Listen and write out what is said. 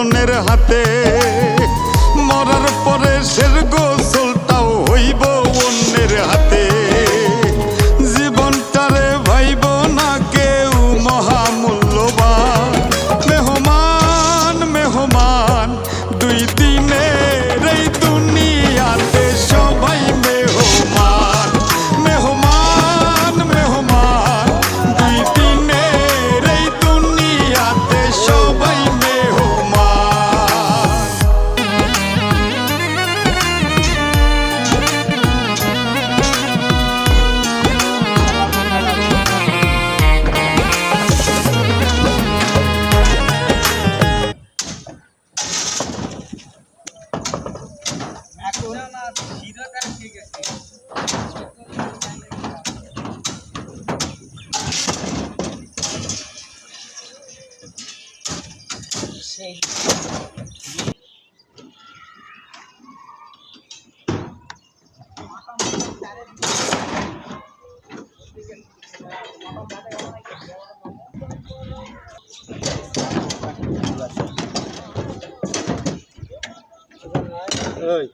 অন্যের হাতে, মরার পরে শের গোসলটাও হইব অন্যের হাতে। জীবনটারে ভাইব না কেউ মহামূল্যবান। মেহমান মেহমান দুই দিনের এই দুনিয়াতে সবাই মেহমান। মেহমান মেহমান দুই দিনের এই দুনিয়াতে সবাই মেহমান। Ơi